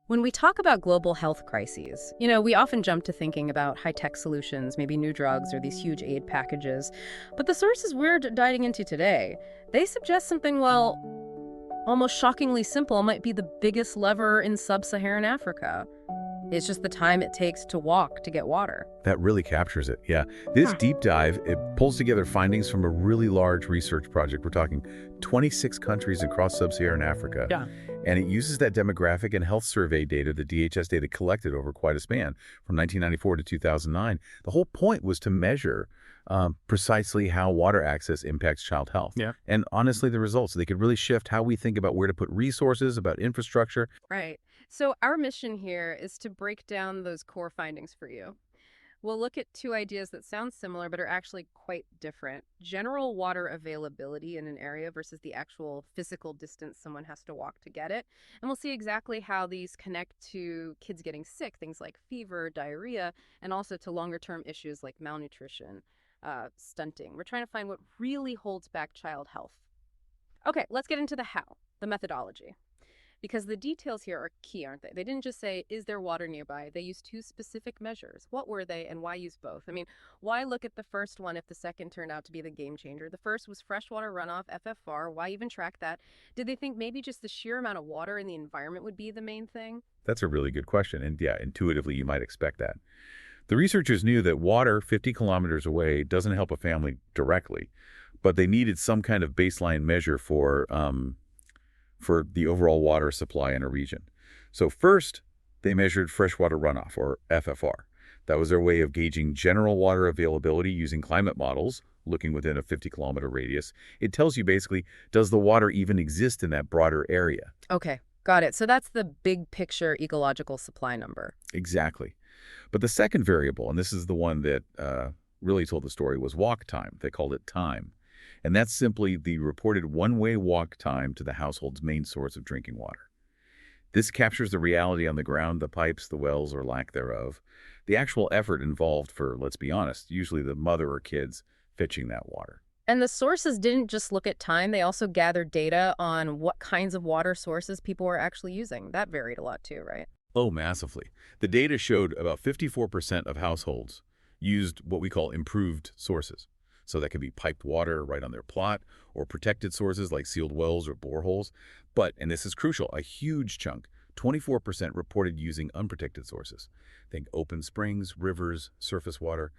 When we talk about global health crises, we often jump to thinking about high-tech solutions, maybe new drugs or these huge aid packages. But the sources we're diving into today, they suggest something, well, almost shockingly simple might be the biggest lever in sub-Saharan Africa. It's just the time it takes to walk to get water. That really captures it, yeah. This Huh. deep dive, it pulls together findings from a really large research project. We're talking 26 countries across sub-Saharan Africa. Yeah. And it uses that demographic and health survey data, the DHS data collected over quite a span, from 1994 to 2009. The whole point was to measure precisely how water access impacts child health. Yeah. And honestly, the results, they could really shift how we think about where to put resources, about infrastructure. Right. So our mission here is to break down those core findings for you. We'll look at two ideas that sound similar but are actually quite different. General water availability in an area versus the actual physical distance someone has to walk to get it. And we'll see exactly how these connect to kids getting sick, things like fever, diarrhea, and also to longer-term issues like malnutrition, stunting. We're trying to find what really holds back child health. Okay, let's get into the how, the methodology. Because the details here are key, aren't they? They didn't just say, is there water nearby? They used two specific measures. What were they and why use both? I mean, why look at the first one if the second turned out to be the game changer? The first was freshwater runoff, FFR. Why even track that? Did they think maybe just the sheer amount of water in the environment would be the main thing? That's a really good question. And yeah, intuitively, you might expect that. The researchers knew that water 50 kilometers away doesn't help a family directly, but they needed some kind of baseline measure for the overall water supply in a region. So first, they measured freshwater runoff, or FFR. That was their way of gauging general water availability using climate models, looking within a 50-kilometer radius. It tells you basically, does the water even exist in that broader area? Okay, got it. So that's the big picture ecological supply number. Exactly. But the second variable, and this is the one that really told the story, was walk time. They called it time. And that's simply the reported one-way walk time to the household's main source of drinking water. This captures the reality on the ground, the pipes, the wells, or lack thereof. The actual effort involved for, let's be honest, usually the mother or kids fetching that water. And the sources didn't just look at time, they also gathered data on what kinds of water sources people were actually using. That varied a lot too, right? Oh, massively. The data showed about 54% of households used what we call improved sources. So that could be piped water right on their plot, or protected sources like sealed wells or boreholes. But, and this is crucial, a huge chunk, 24% reported using unprotected sources. Think open springs, rivers, surface water.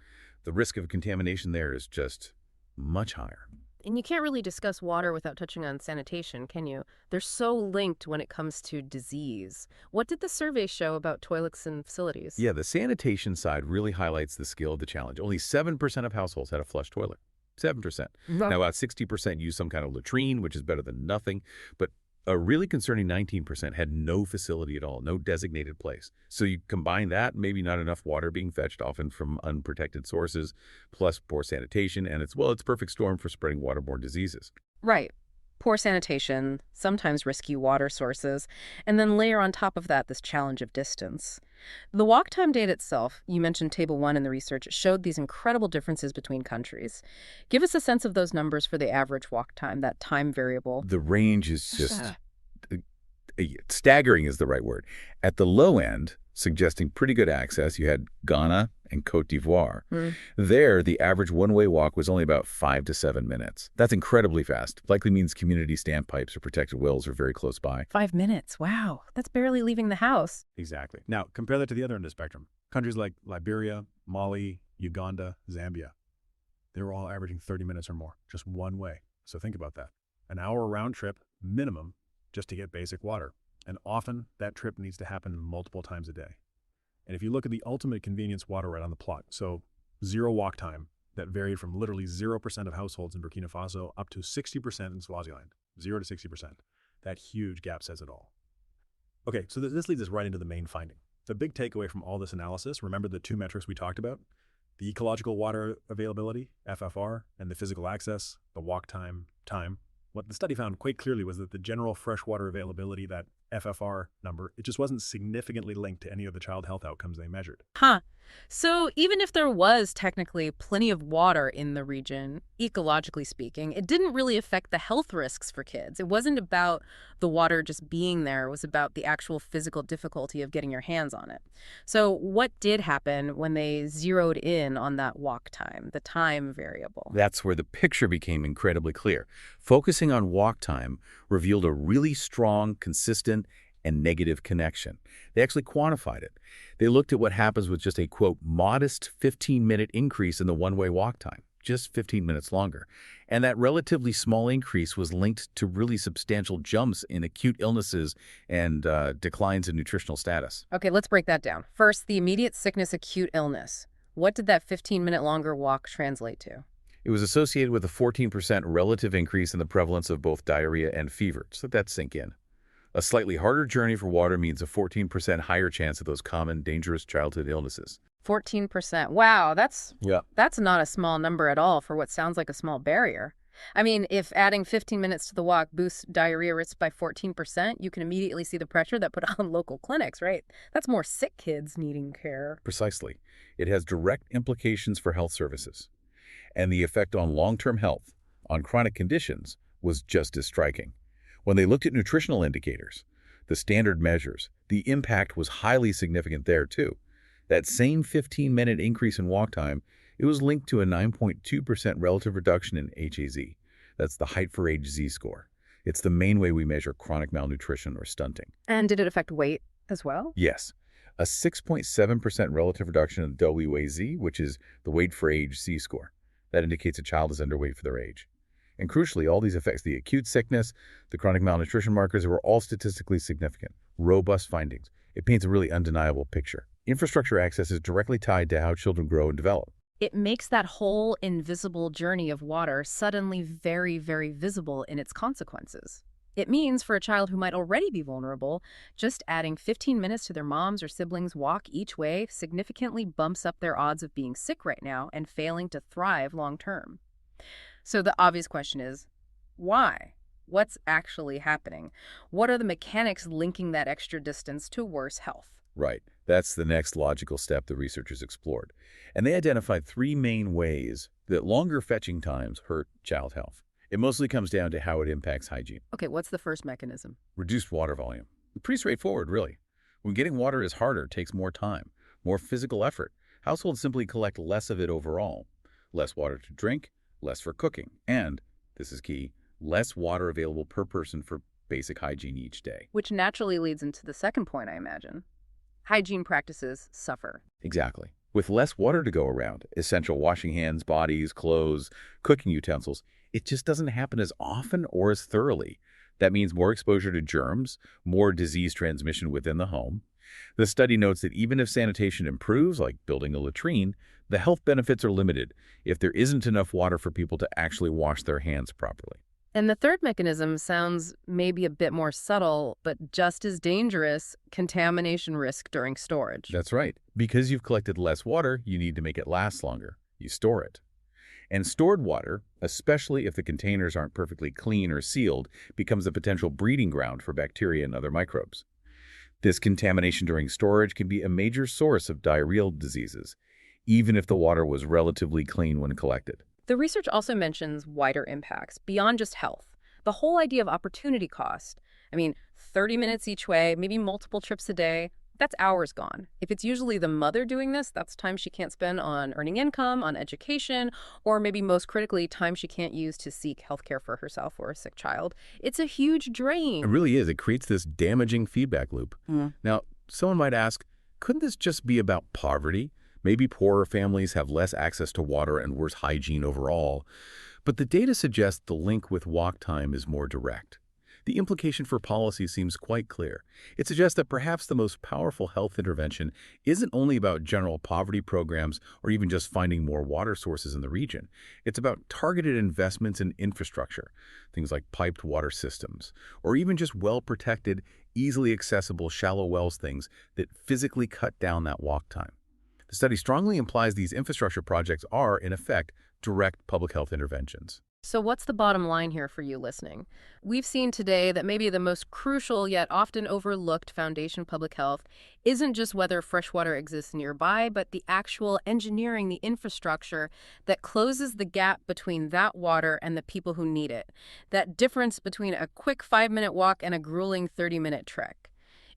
The risk of contamination there is just much higher. And you can't really discuss water without touching on sanitation, can you? They're so linked when it comes to disease. What did the survey show about toilets and facilities? Yeah, the sanitation side really highlights the scale of the challenge. Only 7% of households had a flush toilet. 7%. Wow. Now, about 60% used some kind of latrine, which is better than nothing. But a really concerning 19% had no facility at all, no designated place. So you combine that, maybe not enough water being fetched, often from unprotected sources, plus poor sanitation, and it's perfect storm for spreading waterborne diseases. Right. Poor sanitation, sometimes risky water sources, and then layer on top of that this challenge of distance. The walk time data itself, you mentioned Table 1 in the research, showed these incredible differences between countries. Give us a sense of those numbers for the average walk time, that time variable. The range is just staggering is the right word. At the low end, suggesting pretty good access, you had Ghana and Cote d'Ivoire. There, the average one-way walk was only about 5 to 7 minutes. That's incredibly fast. Likely means community standpipes or protected wells are very close by. 5 minutes, wow. That's barely leaving the house. Exactly. Now, compare that to the other end of the spectrum. Countries like Liberia, Mali, Uganda, Zambia. They're all averaging 30 minutes or more, just one way. So think about that. An hour round trip, minimum, just to get basic water. And often, that trip needs to happen multiple times a day. And if you look at the ultimate convenience water right on the plot, so zero walk time, that varied from literally 0% of households in Burkina Faso up to 60% in Swaziland, 0 to 60%. That huge gap says it all. Okay, so this leads us right into the main finding. The big takeaway from all this analysis, remember the two metrics we talked about? The ecological water availability, FFR, and the physical access, the walk time, time. What the study found quite clearly was that the general freshwater availability, that FFR number, it just wasn't significantly linked to any of the child health outcomes they measured. Huh. So even if there was technically plenty of water in the region, ecologically speaking, it didn't really affect the health risks for kids. It wasn't about the water just being there. It was about the actual physical difficulty of getting your hands on it. So what did happen when they zeroed in on that walk time, the time variable? That's where the picture became incredibly clear. Focusing on walk time revealed a really strong, consistent, and negative connection. They actually quantified it. They looked at what happens with just a, quote, modest 15-minute increase in the one-way walk time, just 15 minutes longer. And that relatively small increase was linked to really substantial jumps in acute illnesses and declines in nutritional status. Okay, let's break that down. First, the immediate sickness, acute illness. What did that 15-minute longer walk translate to? It was associated with a 14% relative increase in the prevalence of both diarrhea and fever. Just let that sink in. A slightly harder journey for water means a 14% higher chance of those common, dangerous childhood illnesses. 14%. Wow, that's Yeah. not a small number at all for what sounds like a small barrier. I mean, if adding 15 minutes to the walk boosts diarrhea risk by 14%, you can immediately see the pressure that put on local clinics, right? That's more sick kids needing care. Precisely. It has direct implications for health services. And the effect on long-term health, on chronic conditions, was just as striking. When they looked at nutritional indicators, the standard measures, the impact was highly significant there too. That same 15-minute increase in walk time, it was linked to a 9.2% relative reduction in HAZ. That's the height for age Z-score. It's the main way we measure chronic malnutrition or stunting. And did it affect weight as well? Yes, a 6.7% relative reduction in WAZ, which is the weight for age Z-score. That indicates a child is underweight for their age. And crucially, all these effects, the acute sickness, the chronic malnutrition markers, were all statistically significant, robust findings. It paints a really undeniable picture. Infrastructure access is directly tied to how children grow and develop. It makes that whole invisible journey of water suddenly very, very visible in its consequences. It means for a child who might already be vulnerable, just adding 15 minutes to their mom's or siblings' walk each way significantly bumps up their odds of being sick right now and failing to thrive long term. So the obvious question is, why? What's actually happening? What are the mechanics linking that extra distance to worse health? Right. That's the next logical step the researchers explored. And they identified three main ways that longer fetching times hurt child health. It mostly comes down to how it impacts hygiene. Okay, what's the first mechanism? Reduced water volume. Pretty straightforward, really. When getting water is harder, it takes more time, more physical effort. Households simply collect less of it overall. Less water to drink, less for cooking, and, this is key, less water available per person for basic hygiene each day. Which naturally leads into the second point, I imagine. Hygiene practices suffer. Exactly. With less water to go around, essential washing hands, bodies, clothes, cooking utensils, it just doesn't happen as often or as thoroughly. That means more exposure to germs, more disease transmission within the home. The study notes that even if sanitation improves, like building a latrine, the health benefits are limited if there isn't enough water for people to actually wash their hands properly. And the third mechanism sounds maybe a bit more subtle, but just as dangerous: contamination risk during storage. That's right. Because you've collected less water, you need to make it last longer. You store it. And stored water, especially if the containers aren't perfectly clean or sealed, becomes a potential breeding ground for bacteria and other microbes. This contamination during storage can be a major source of diarrheal diseases, even if the water was relatively clean when collected. The research also mentions wider impacts beyond just health. The whole idea of opportunity cost. I mean, 30 minutes each way, maybe multiple trips a day, that's hours gone. If it's usually the mother doing this, that's time she can't spend on earning income, on education, or maybe most critically, time she can't use to seek healthcare for herself or a sick child. It's a huge drain. It really is. It creates this damaging feedback loop. Now, someone might ask, couldn't this just be about poverty? Maybe poorer families have less access to water and worse hygiene overall. But the data suggests the link with walk time is more direct. The implication for policy seems quite clear. It suggests that perhaps the most powerful health intervention isn't only about general poverty programs or even just finding more water sources in the region. It's about targeted investments in infrastructure, things like piped water systems, or even just well-protected, easily accessible shallow wells, things that physically cut down that walk time. The study strongly implies these infrastructure projects are, in effect, direct public health interventions. So, what's the bottom line here for you listening? We've seen today that maybe the most crucial yet often overlooked foundation of public health isn't just whether fresh water exists nearby, but the actual engineering, the infrastructure that closes the gap between that water and the people who need it. That difference between a quick 5-minute walk and a grueling 30-minute trek.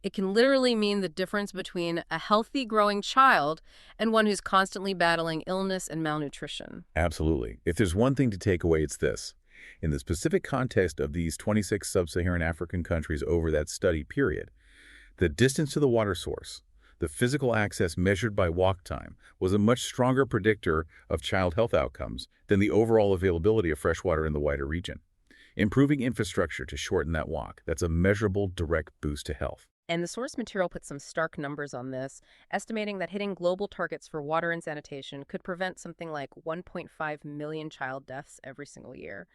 It can literally mean the difference between a healthy growing child and one who's constantly battling illness and malnutrition. Absolutely. If there's one thing to take away, it's this. In the specific context of these 26 sub-Saharan African countries over that study period, the distance to the water source, the physical access measured by walk time, was a much stronger predictor of child health outcomes than the overall availability of fresh water in the wider region. Improving infrastructure to shorten that walk, that's a measurable direct boost to health. And the source material puts some stark numbers on this, estimating that hitting global targets for water and sanitation could prevent something like 1.5 million child deaths every single year.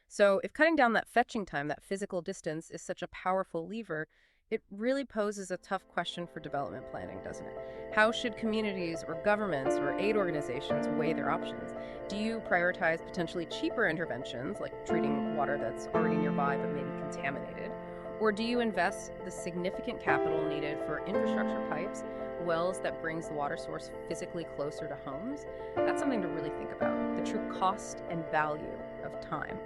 So if cutting down that fetching time, that physical distance, is such a powerful lever, it really poses a tough question for development planning, doesn't it? How should communities or governments or aid organizations weigh their options? Do you prioritize potentially cheaper interventions, like treating water that's already nearby but maybe contaminated? Or do you invest the significant capital needed for infrastructure pipes, wells that brings the water source physically closer to homes? That's something to really think about, the true cost and value of time.